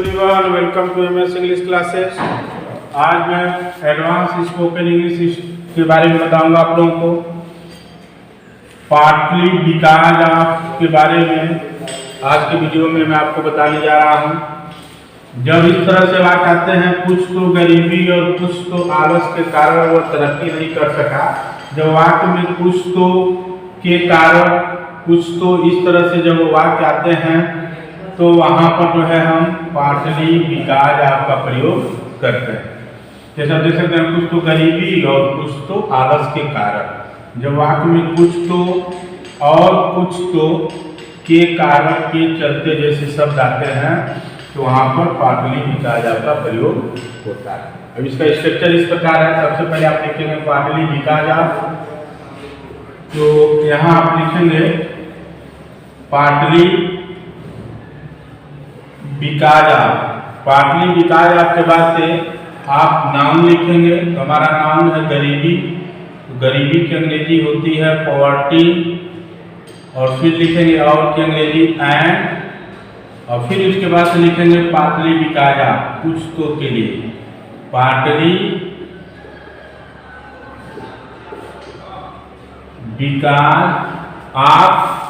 Everyone, welcome to MS English classes. आज मैं advance spoken English के बारे में बताऊंगा आप लोगों को। पार्टली बिकॉज ऑफ के बारे में आज की वीडियो में मैं आपको बताने जा रहा हूं। जब इस तरह से बात आते हैं, कुछ तो गरीबी और कुछ तो आलस के कारण वो तरक्की नहीं कर सका। जब वाक्य में कुछ तो के कारण कुछ तो इस तरह से जब वाक्य आते हैं तो वहाँ पर जो है हम पार्टली बिकॉज ऑफ का प्रयोग करते हैं। जैसा देख सकते हैं, कुछ तो गरीबी और कुछ तो आलस के कारण। जब वाक्य में कुछ तो और कुछ तो के कारण के चलते जैसे शब्द आते हैं तो वहाँ पर पार्टली बिकॉज ऑफ का प्रयोग होता है। अब इसका स्ट्रक्चर इस प्रकार है। सबसे पहले आप लिखेंगे पार्टली बिकॉज ऑफ, तो यहाँ आप लिखेंगे partly because of. Partly because of के बाद से आप नाउन लिखेंगे, तो हमारा नाउन है गरीबी। तो गरीबी की अंग्रेजी होती है पॉवर्टी, और फिर लिखेंगे और की अंग्रेजी एंड, और फिर उसके बाद से लिखेंगे पार्टली बिकॉज ऑफ, कुछ तो के लिए पार्टली बिकॉज ऑफ।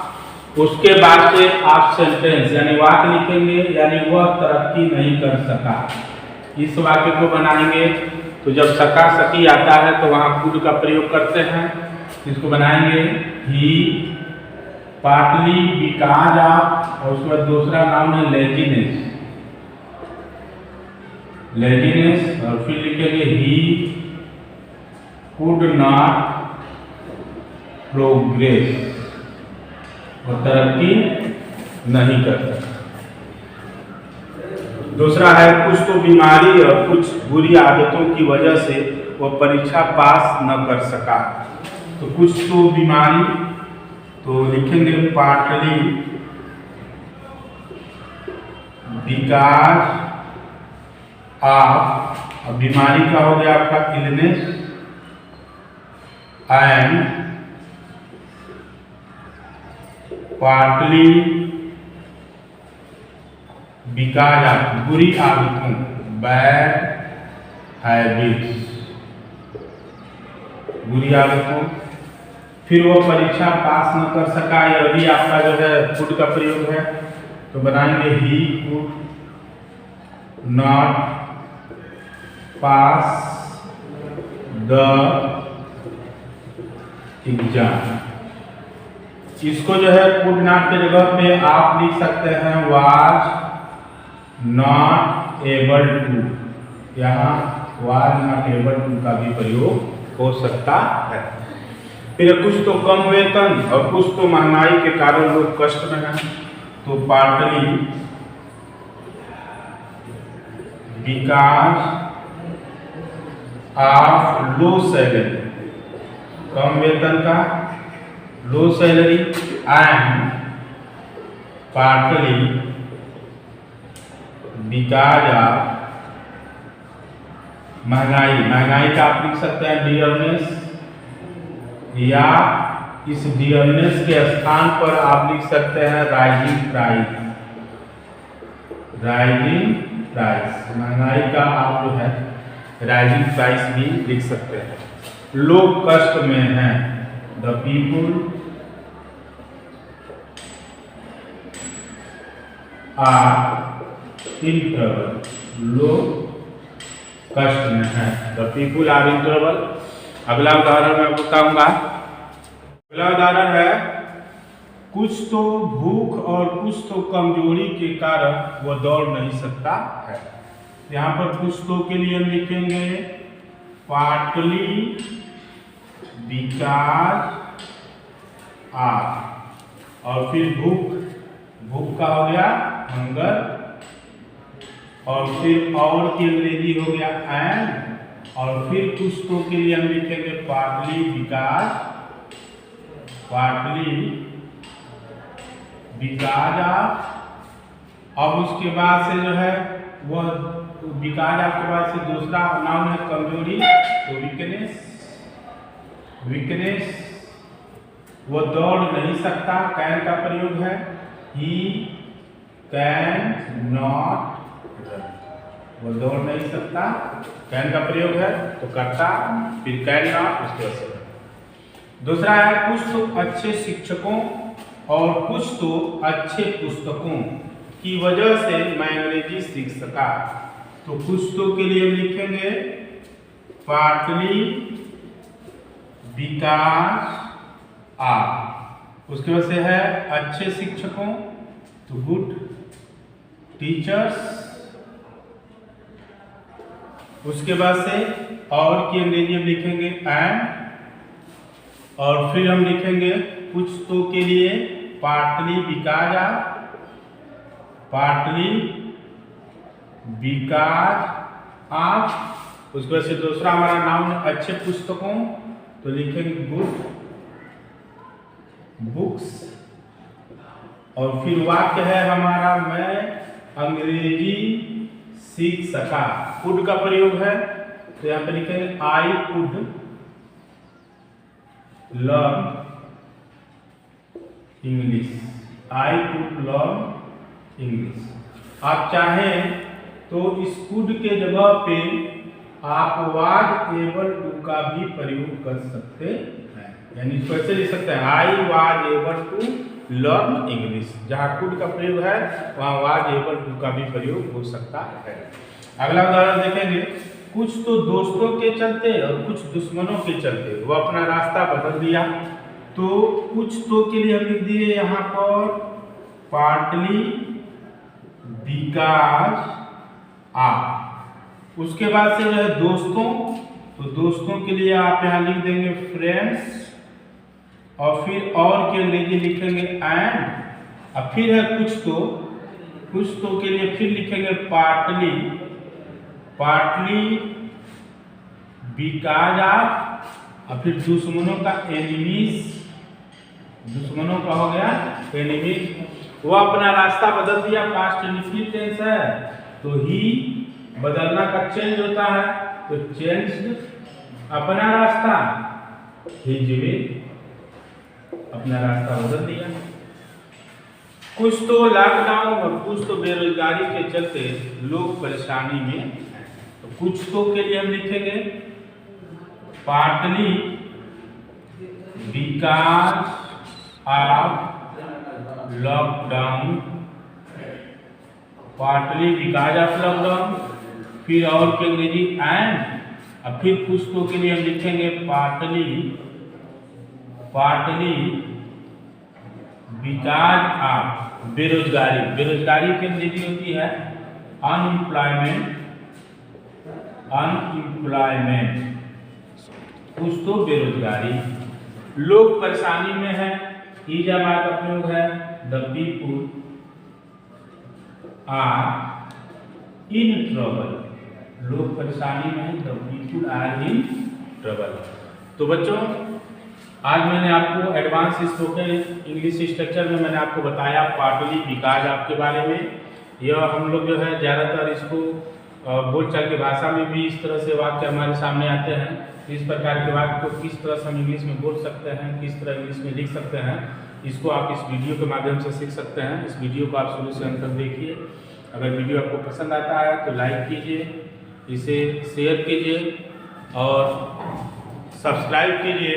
उसके बाद से आप सेंटेंस यानी वाक्य लिखेंगे, यानी वह तरक्की नहीं कर सका। इस वाक्य को बनाएंगे तो जब सका सकी आता है तो वहाँ कुड का प्रयोग करते हैं। इसको बनाएंगे ही पार्टली बिकॉज ऑफ, और उसके बाद दूसरा नाम है लेजीनेस, लेजीनेस, और फिर लिखेंगे ही कुड नॉट प्रोग्रेस, और तरक्की नहीं कर सकता। दूसरा है कुछ तो बीमारी और कुछ बुरी आदतों की वजह से वह परीक्षा पास न कर सका। तो कुछ तो बीमारी, तो लिखेंगे पार्टली बिकॉज ऑफ। अब बीमारी का हो गया आपका illness, and partly because of बुरी आदतों, बैड हैबिट्स, बुरी आदतों। फिर वो परीक्षा पास न कर सका, यह भी आपका जो है कुड का प्रयोग है। तो बनाएंगे he could not pass the exam. इसको जो है कुड नॉट के जगह पे आप लिख सकते हैं वाज नॉट एबल टू। यहाँ वाज नॉट एबल टू का भी प्रयोग हो सकता है। फिर कुछ तो कम वेतन और कुछ तो महंगाई के कारण लोग कष्ट में हैं। तो partly because of low salary, कम वेतन का, low salary, and partly because of महंगाई। महंगाई का आप लिख सकते हैं डियरनेस, या इस डियरनेस के स्थान पर आप लिख सकते हैं राइजिंग प्राइस, राइजिंग प्राइस। महंगाई का आप जो है राइजिंग प्राइस भी लिख सकते हैं। लोग कष्ट में हैं, the people are in trouble, लोग कष्ट में हैं, the people are in trouble. अगला उदाहरण मैं बताऊंगा। अगला उदाहरण है कुछ तो भूख और कुछ तो कमजोरी के कारण वह दौड़ नहीं सकता है। यहाँ पर कुछ तो के लिए हम लिखेंगे पार्टली बिकॉज ऑफ, और फिर भूख, भूख का हो गया हंगर, और फिर और की अंग्रेजी हो गया एंड, और फिर कुछ तो के लिए हम लिखेंगे partly because, partly because of. अब उसके बाद से जो है वह बिकॉज ऑफ के बाद से दूसरा नाम है कमजोरी, तो वीकनेस, वीकनेस, वो दौड़ नहीं सकता, कैन का प्रयोग है, ही कैन नॉट रन। वो दौड़ नहीं सकता, कैन का प्रयोग है तो करता, फिर कैन नॉट, उसके बाद से रन। दूसरा है कुछ तो अच्छे शिक्षकों और कुछ तो अच्छे पुस्तकों की वजह से मैं अंग्रेजी सीख सका। तो कुछ तो के लिए लिखेंगे पार्टली बिकॉज ऑफ, उसके बाद से है अच्छे शिक्षकों तो गुड टीचर्स, उसके बाद से और की अंग्रेजी में लिखेंगे एंड, और फिर हम लिखेंगे कुछ तो के लिए partly because of, partly because of, उसके बाद से दूसरा हमारा नाम है अच्छे पुस्तकों तो लिखेंगे गुड बुक्स, और फिर वाक्य है हमारा मैं अंग्रेजी सीख सका। कुड का प्रयोग है तो यहां पे लिखेंगे I could learn English, I could learn English. आप चाहें तो इस कुड के जगह पे आप वाज एबल टू का भी प्रयोग कर सकते हैं, यानी कैसे लिख सकते हैं I was able to learn English, जहाँ कुड का प्रयोग है वहाँ वाज एबल टू का भी प्रयोग हो सकता है। अगला उदाहरण देखेंगे कुछ तो दोस्तों के चलते और कुछ दुश्मनों के चलते वो अपना रास्ता बदल दिया। तो कुछ तो के लिए हम लिख दिए यहाँ पर पार्टली बिकॉज ऑफ, उसके बाद से जो है दोस्तों, तो दोस्तों के लिए आप यहाँ लिख देंगे फ्रेंड्स, और फिर और की अंग्रेजी लिखेंगे एंड, और फिर है कुछ तो के लिए फिर लिखेंगे पार्टली, पार्टली बिकॉज ऑफ, और फिर दुश्मनों का एनिमीज, दुश्मनों का हो गया एनिमीज, वो अपना रास्ता बदल दिया, पास्ट इंडेफिनिट टेंस है तो ही बदलना का चेंज होता है तो चेंज्ड अपना रास्ता, हिज वे अपना रास्ता बदल दिया। कुछ तो लॉकडाउन और कुछ तो बेरोजगारी के चलते लोग परेशानी में हैं। तो कुछ तो के लिए हम लिखेंगे partly because of lockdown, partly because of lockdown, फिर और की अंग्रेजी एंड, और फिर कुछ तो के लिए हम लिखेंगे पार्टली बिकॉज ऑफ बेरोजगारी, बेरोजगारी की अंग्रेजी होती है अनएम्प्लॉयमेंट, अनएम्प्लॉयमेंट, कुछ तो बेरोजगारी, लोग परेशानी में है, ई जमा का प्रयोग है the people are in trouble, लोग परेशानी में है the people are in trouble. तो बच्चों आज मैंने आपको एडवांस स्पोकन इंग्लिश स्ट्रक्चर में मैंने आपको बताया पार्टली बिकॉज ऑफ के बारे में। यह हम लोग जो है ज़्यादातर इसको बोलचाल की भाषा में भी इस तरह से वाक्य हमारे सामने आते हैं, इस प्रकार के वाक्य को किस तरह से हम इंग्लिश में बोल सकते हैं, किस तरह इंग्लिश में लिख सकते हैं, इसको आप इस वीडियो के माध्यम से सीख सकते हैं। इस वीडियो को आप शुरू से अंत तक देखिए। अगर वीडियो आपको पसंद आता है तो लाइक कीजिए, इसे शेयर कीजिए और सब्सक्राइब कीजिए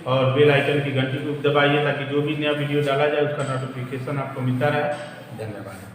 और बेल आइकन की घंटी को दबाइए ताकि जो भी नया वीडियो डाला जाए उसका नोटिफिकेशन आपको मिलता रहे। धन्यवाद।